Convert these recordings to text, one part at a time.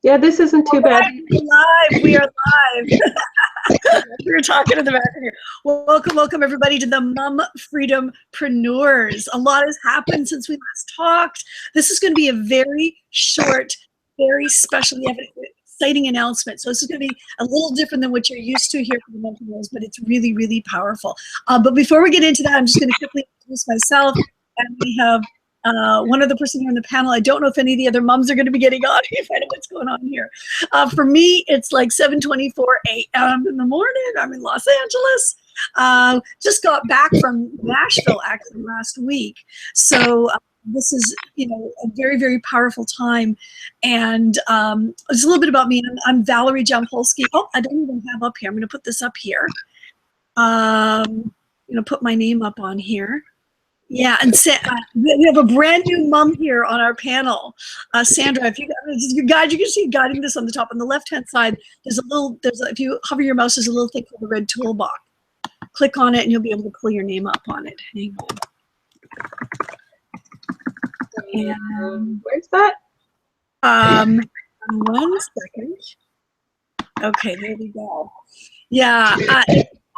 Yeah, this isn't too bad. We're live. We are live. We were talking in the back here. Welcome everybody to the Mum-Freedom-Preneurs. A lot has happened since we last talked. This is going to be a very short, very special, we have an exciting announcement. So this is going to be a little different than what you're used to here for the Mum-Preneurs, but it's really, really powerful. But before we get into that, I'm just going to quickly introduce myself. And we have one other person here on the panel. I don't know if any of the other mums are going to be getting on. If I know what's going on here. For me, it's like 7:24 a.m. in the morning. I'm in Los Angeles. Just got back from Nashville actually last week. So this is, a very, very powerful time. And just a little bit about me. I'm Valerie Jampolsky. Oh, I don't even have up here. I'm going to put this up here. I'm going to put my name up on here. Yeah, and we have a brand new mom here on our panel, Sandra. If you guys, you can see guiding this on the top on the left-hand side. If you hover your mouse, there's a little thing called the red toolbox. Click on it, and you'll be able to pull your name up on it. Hang on. And where's that? 1 second. Okay, there we go. Yeah.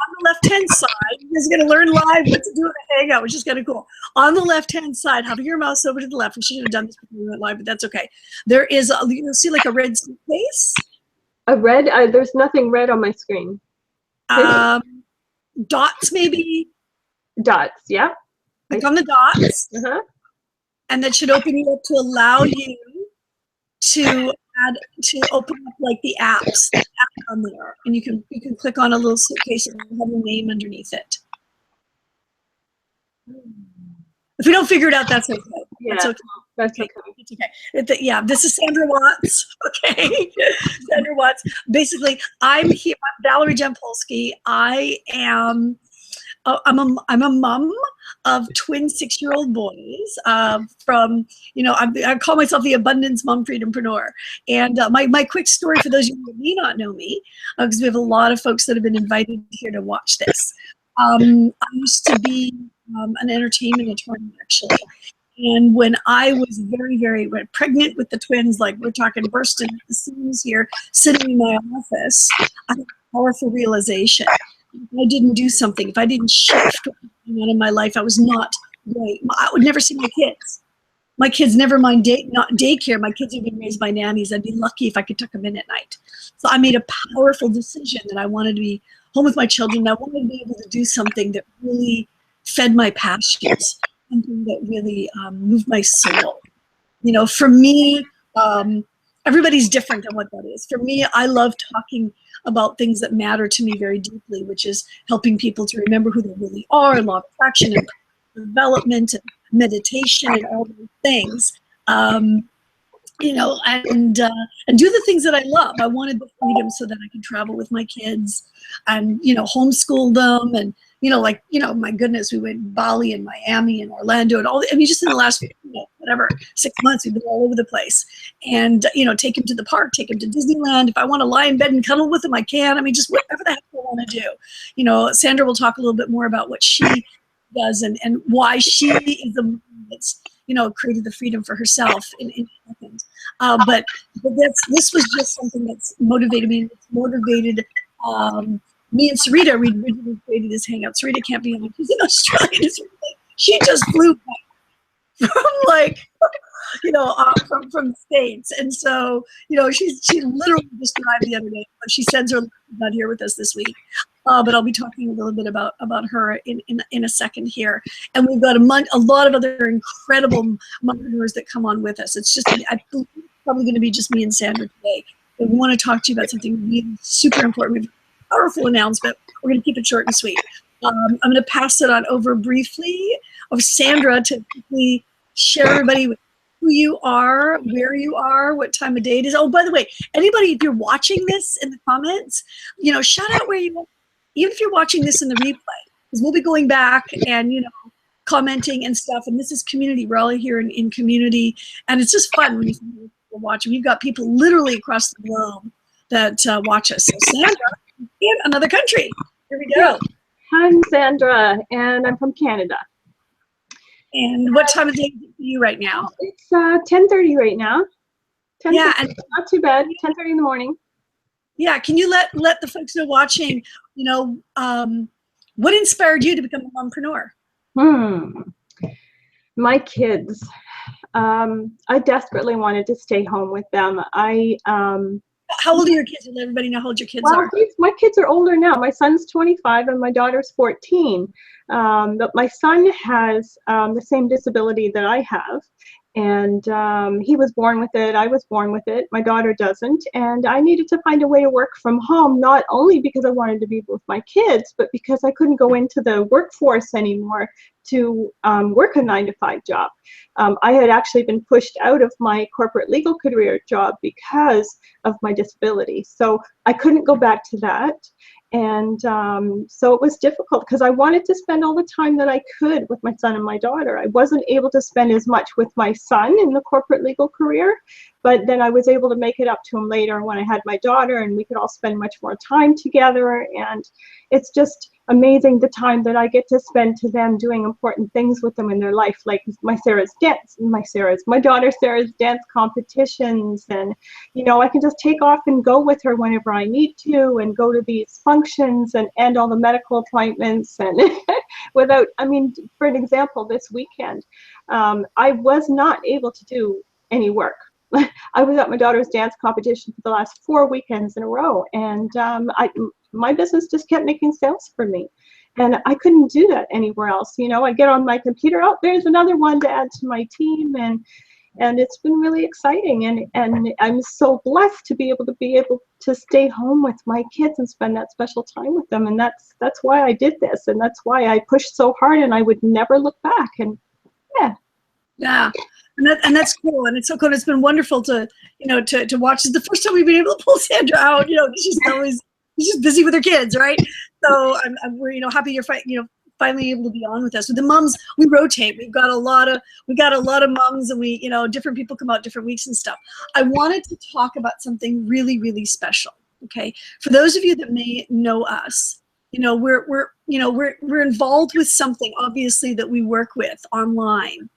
On the left-hand side, you guys are going to learn live what to do in a Hangout, which is kind of cool. On the left-hand side, hover your mouse over to the left. We should have done this before we went live, but that's okay. There is, you'll see like a red suitcase. A red? There's nothing red on my screen. Dots, maybe? Dots, yeah. Click on the dots. And that should open you up to allow you to open up like the apps on there, and you can click on a little suitcase and have your name underneath it. If we don't figure it out, that's okay. Yeah, that's okay. That's okay. It's okay. Yeah, this is Sandra Watts. Okay, Sandra Watts. Basically, I'm here. I'm Valerie Jampolsky. I'm a mom of twin 6-year-old boys from, I call myself the Abundance Mum-Freedom-Preneur. And my quick story for those of you who may not know me, because we have a lot of folks that have been invited here to watch this. I used to be an entertainment attorney, actually. And when I was very, very pregnant with the twins, like we're talking bursting at the seams here, sitting in my office, I had a powerful realization. If I didn't do something, if I didn't shift in my life, I was not right. I would never see my kids. My kids, never mind not daycare. My kids have been raised by nannies. I'd be lucky if I could tuck them in at night. So I made a powerful decision that I wanted to be home with my children. I wanted to be able to do something that really fed my passions, something that really moved my soul. For me, everybody's different on what that is. For me, I love talking about things that matter to me very deeply, which is helping people to remember who they really are, law of attraction and development and meditation and all those things. And do the things that I love. I wanted the freedom so that I could travel with my kids and, homeschool them. And, my goodness, we went Bali and Miami and Orlando and all. Just in the last, 6 months, we've been all over the place. And, take him to the park, take him to Disneyland. If I want to lie in bed and cuddle with him, I can. Just whatever the heck I want to do. Sandra will talk a little bit more about what she does and why she is the one that's, created the freedom for herself in a second. But this was just something that's motivated me. It's motivated me and Sarita. We originally created this hangout. Sarita can't be on. She's in Australia. She just flew back from the States. And so, she literally just arrived the other day. But she sends her not here with us this week. But I'll be talking a little bit about her in a second here. And we've got a lot of other incredible mompreneurs that come on with us. It's just, I believe it's probably going to be just me and Sandra today. But we want to talk to you about something really super important. We have a powerful announcement. We're going to keep it short and sweet. I'm going to pass it on over briefly of Sandra to quickly share everybody with who you are, where you are, what time of day it is. Oh, by the way, anybody, if you're watching this in the comments, shout out where you are. Even if you're watching this in the replay, because we'll be going back and, commenting and stuff. And this is community. We're all here in community. And it's just fun when you're watching. We've got people literally across the globe that watch us. So Sandra, in another country. Here we go. I'm Sandra, and I'm from Canada. And what time of day is it for you right now? It's 10:30 right now. Yeah, 10:30, and not too bad. 10:30 in the morning. yeah, can you let the folks know watching, what inspired you to become a mompreneur? My kids. I desperately wanted to stay home with them. How old are your kids? Let everybody know how old your kids Well, are. my kids are older now. My son's 25 and my daughter's 14. But my son has the same disability that I have. And he was born with it. I was born with it. My daughter doesn't. And I needed to find a way to work from home, not only because I wanted to be with my kids, but because I couldn't go into the workforce anymore to work a 9-to-5 job. I had actually been pushed out of my corporate legal career job because of my disability. So I couldn't go back to that. And so it was difficult because I wanted to spend all the time that I could with my son and my daughter. I wasn't able to spend as much with my son in the corporate legal career, but then I was able to make it up to him later when I had my daughter, and we could all spend much more time together. And it's just amazing the time that I get to spend to them doing important things with them in their life, like my daughter Sarah's dance competitions, and I can just take off and go with her whenever I need to, and go to these functions and end all the medical appointments, and for an example, this weekend I was not able to do any work. I was at my daughter's dance competition for the last 4 weekends in a row, and my business just kept making sales for me, and I couldn't do that anywhere else. I get on my computer, oh, there's another one to add to my team, and it's been really exciting, and I'm so blessed to be able to stay home with my kids and spend that special time with them, and that's why I did this, and that's why I pushed so hard, and I would never look back. And yeah. And that's cool, and it's so cool. It's been wonderful to watch. It's the first time we've been able to pull Sandra out. She's just busy with her kids, right? So we're happy you're finally able to be on with us. With the moms, we rotate. We got a lot of moms, and we different people come out different weeks and stuff. I wanted to talk about something really, really special. Okay, for those of you that may know us, we're involved with something obviously that we work with online.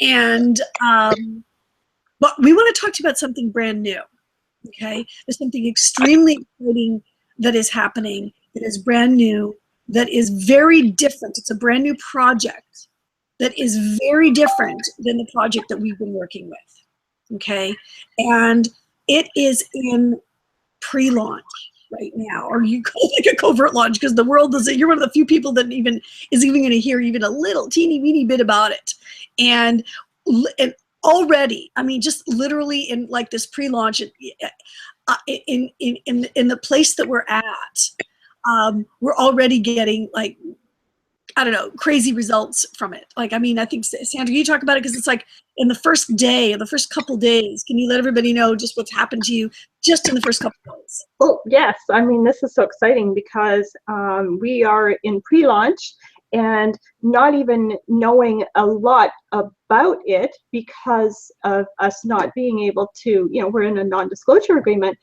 And but we want to talk to you about something brand new. Okay, there's something extremely exciting that is happening, that is brand new, that is very different. It's a brand new project that is very different than the project that we've been working with. Okay, and it is in pre-launch right now, or you call it like a covert launch, because the world doesn't. You're one of the few people that is even going to hear even a little teeny weeny bit about it. And already, just literally in like this pre-launch, in the place that we're at, we're already getting like, I don't know, crazy results from it. Like, I think, Sandra, you talk about it because it's like in the first day, the first couple days. Can you let everybody know just what's happened to you just in the first couple days? Oh, yes. This is so exciting because we are in pre-launch and not even knowing a lot about it because of us not being able to, we're in a non-disclosure agreement.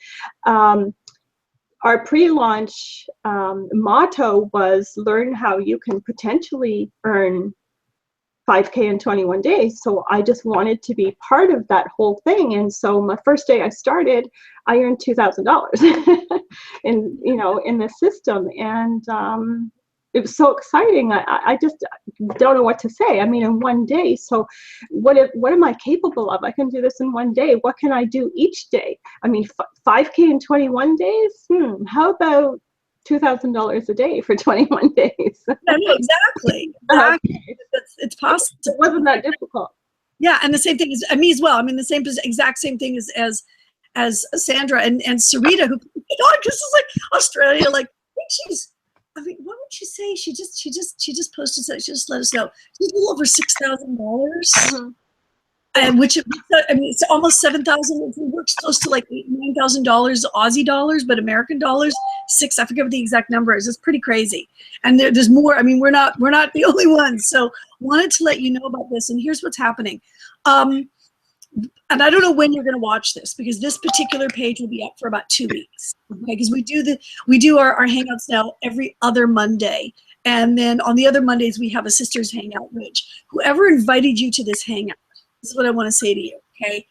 Our pre-launch motto was learn how you can potentially earn 5K in 21 days. So I just wanted to be part of that whole thing. And so my first day I started, I earned $2,000 in the system. And it was so exciting. I just don't know what to say. In one day. So what am I capable of? I can do this in one day. What can I do each day? 5K in 21 days? How about $2,000 a day for 21 days? Exactly. It's possible. It wasn't that difficult. Yeah, and the same thing is me as well. The exact same thing as Sandra and Sarita, who this is like Australia. Like, what would she say? She just posted that. She just let us know she's a little over $6,000, and which it's almost $7,000. It works close to like $9,000 Aussie dollars, but American dollars I forget what the exact number is. It's pretty crazy, and there's more. We're not the only ones. So wanted to let you know about this. And here's what's happening. And I don't know when you're going to watch this, because this particular page will be up for about 2 weeks. Okay, because we do our hangouts now every other Monday, and then on the other Mondays we have a sisters hangout. Which whoever invited you to this hangout, this is what I want to say to you. Okay,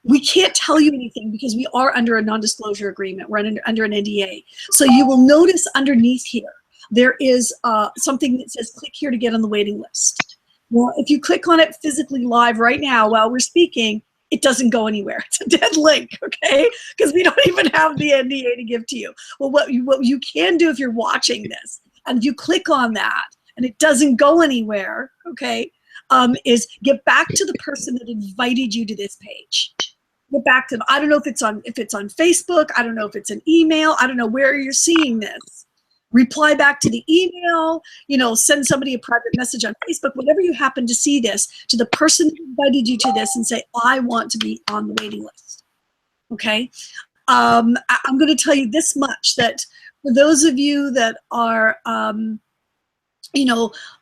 we can't tell you anything because we are under a non-disclosure agreement. We're under an NDA. So you will notice underneath here, there is something that says click here to get on the waiting list. Well, if you click on it physically live right now while we're speaking, it doesn't go anywhere. It's a dead link, okay? Because we don't even have the NDA to give to you. Well, what you can do if you're watching this, and you click on that, and it doesn't go anywhere, okay, is get back to the person that invited you to this page. Get back to them. I don't know if it's on Facebook. I don't know if it's an email. I don't know where you're seeing this. Reply back to the email, send somebody a private message on Facebook, whenever you happen to see this, to the person who invited you to this and say, I want to be on the waiting list, okay? I'm going to tell you this much, that for those of you that are,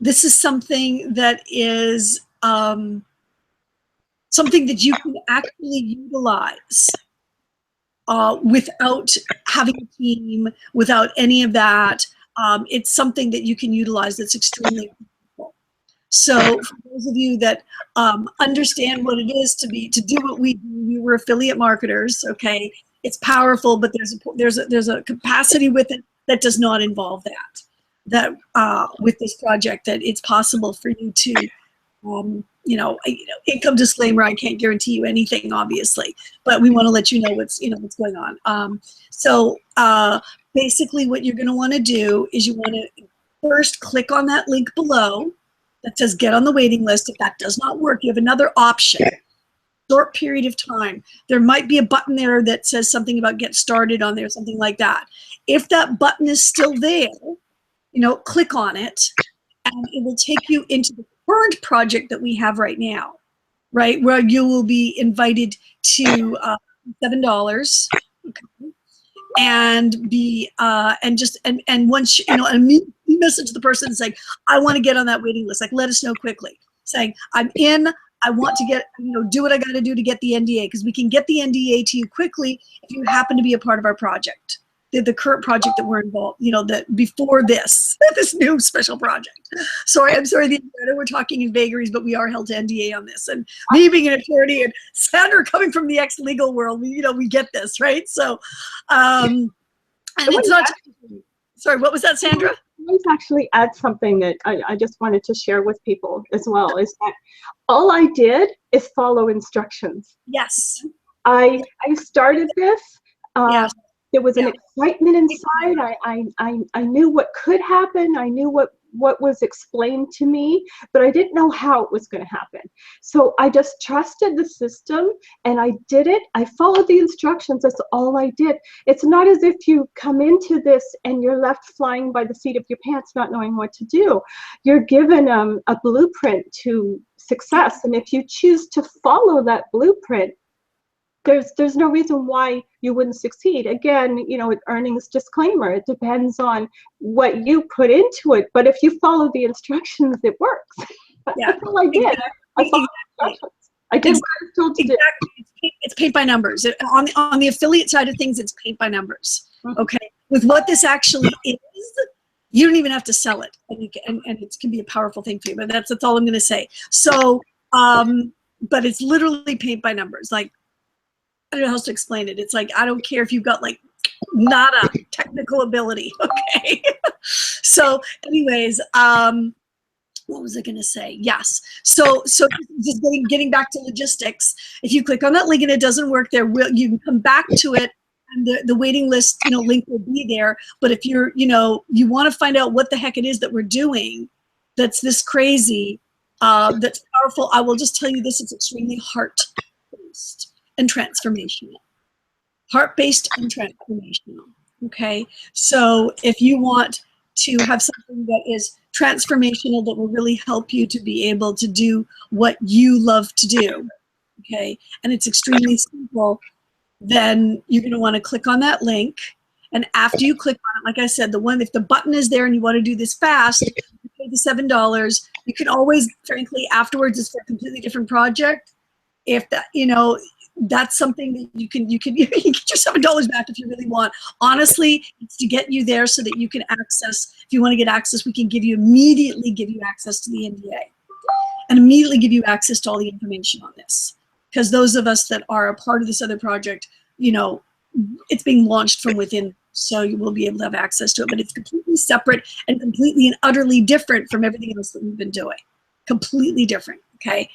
this is something that is something that you can actually utilize without having a team, without any of that. It's something that you can utilize that's extremely powerful. So for those of you that understand what it is to do what we do, we're affiliate marketers, okay? It's powerful, but there's a capacity with it that does not involve that with this project, that it's possible for you to income disclaimer, I can't guarantee you anything, obviously, but we want to let you know what's going on. So basically what you're going to want to do is you want to first click on that link below that says get on the waiting list. If that does not work, you have another option. Short period of time. There might be a button there that says something about get started on there, something like that. If that button is still there, click on it, and it will take you into the current project that we have right now, right, where you will be invited to $7, okay, and be and once you message the person saying, I want to get on that waiting list, like let us know quickly, saying I'm in, I want to get, do what I got to do to get the NDA, because we can get the NDA to you quickly if you happen to be a part of our project. The current project that we're involved, that before this new special project. I'm sorry, I know we're talking in vagaries, but we are held to NDA on this. And me being an attorney and Sandra coming from the ex-legal world, we get this, right? So, and it's not, sorry, what was that, Sandra? I want to actually add something that I just wanted to share with people as well, is that all I did is follow instructions. Yes. I started this. Yes. There was an excitement inside. I knew what could happen. I knew what was explained to me, but I didn't know how it was going to happen. So I just trusted the system and I did it. I followed the instructions. That's all I did. It's not as if you come into this and you're left flying by the seat of your pants, not knowing what to do. You're given a blueprint to success. And if you choose to follow that blueprint, there's no reason why you wouldn't succeed. Again, earnings disclaimer, it depends on what you put into it. But if you follow the instructions, it works. Yeah. That's all I did. I followed the instructions. I did what I was told to do. It's paint by numbers. On the affiliate side of things, it's paint by numbers. Okay. With what this actually is, you don't even have to sell it, and it can be a powerful thing for you. But that's all I'm going to say. So, but it's literally paint by numbers. Like, I don't know how else to explain it. It's like, I don't care if you've got like not a technical ability. Okay. So anyways, what was I going to say? Yes. So just getting back to logistics, if you click on that link and it doesn't work there, you can come back to it and the waiting list, link will be there. But if you're, you want to find out what the heck it is that we're doing that's this crazy, that's powerful, I will just tell you this, it's extremely heart-based and transformational. Heart-based and transformational, okay? So if you want to have something that is transformational, that will really help you to be able to do what you love to do, okay? And it's extremely simple, then you're gonna wanna click on that link. And after you click on it, like I said, if the button is there and you wanna do this fast, you pay the $7. You can always, frankly, afterwards, it's for a completely different project. If that, that's something that you can get your $7 back if you really want. Honestly, it's to get you there so that you can access, if you want to get access, we can immediately give you access to the NDA and immediately give you access to all the information on this. because those of us that are a part of this other project, you know, it's being launched from within, so you will be able to have access to it, but it's completely separate and completely and utterly different from everything else that we've been doing. Completely different, okay?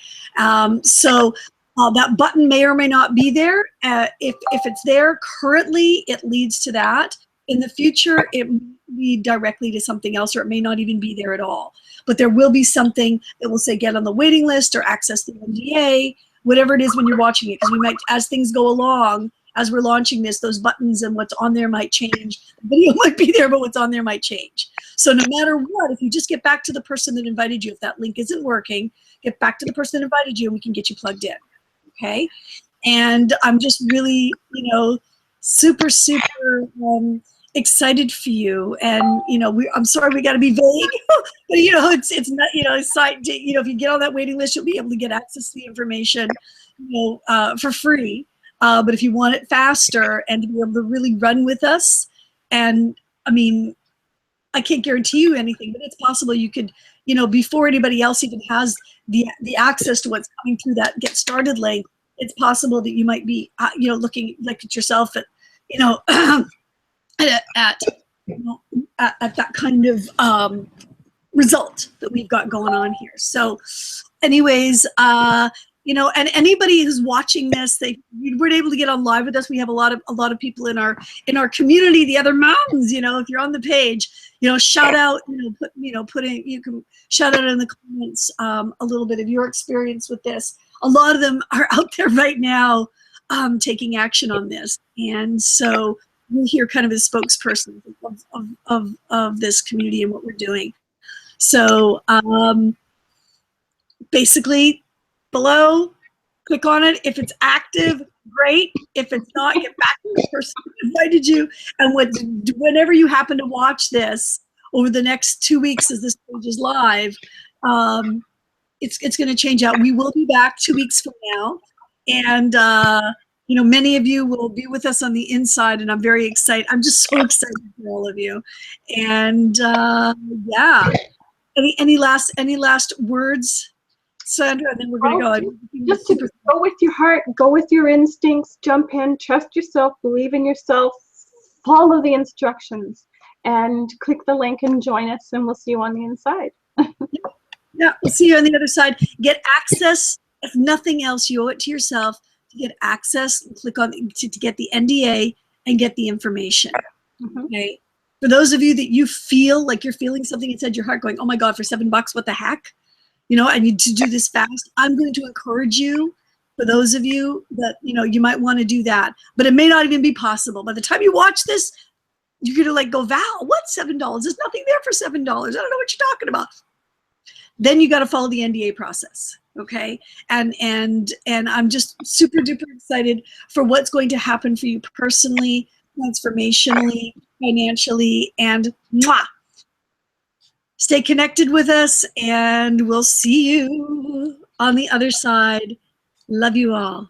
So that button may or may not be there. If it's there currently, it leads to that. In the future, it may lead directly to something else, or it may not even be there at all. But there will be something that will say get on the waiting list or access the NDA, whatever it is when you're watching it, because we might, as things go along, as we're launching this, those buttons and what's on there might change. The video might be there, but what's on there might change. So no matter what, if you just get back to the person that invited you, if that link isn't working, get back to the person that invited you and we can get you plugged in, okay? And I'm just really, you know, super, super excited for you. And, you know, I'm sorry we got to be vague, but, you know, it's not, you know, you know, if you get on that waiting list, you'll be able to get access to the information, you know, for free. But if you want it faster and to be able to really run with us, and I mean, I can't guarantee you anything, but it's possible you could, you know, before anybody else even has the access to what's coming through that get started link, it's possible that you might be, you know, looking like at yourself at, you know, at that kind of result that we've got going on here. So anyways, you know, and anybody who's watching this, you weren't able to get on live with us. We have a lot of people in our community, the other mountains. You know, if you're on the page, you know, shout out, you can shout out in the comments a little bit of your experience with this. A lot of them are out there right now taking action on this, and so we're here kind of as spokespersons of this community and what we're doing. So basically, below, click on it. If it's active, great. If it's not, get back to the person who invited you. And whenever you happen to watch this over the next 2 weeks as this page is live, it's going to change out. We will be back 2 weeks from now. And, you know, many of you will be with us on the inside, and I'm very excited. I'm just so excited for all of you. And, yeah. Any last words, Sandra? And then we're going to go. Just to go with your heart, go with your instincts, jump in, trust yourself, believe in yourself, follow the instructions, and click the link and join us, and we'll see you on the inside. Yeah, we'll see you on the other side. Get access. If nothing else, you owe it to yourself to get access. Click on to get the NDA and get the information. Okay. For those of you that you feel like you're feeling something inside your heart, going, "Oh my God, for $7, what the heck?" You know, I need to do this fast. I'm going to encourage you. For those of you that, you know, you might want to do that, but it may not even be possible. By the time you watch this, you're going to like go, "Val, what, $7? There's nothing there for $7. I don't know what you're talking about." Then you got to follow the NDA process. Okay. And I'm just super duper excited for what's going to happen for you personally, transformationally, financially, and mwah. Stay connected with us, and we'll see you on the other side. Love you all.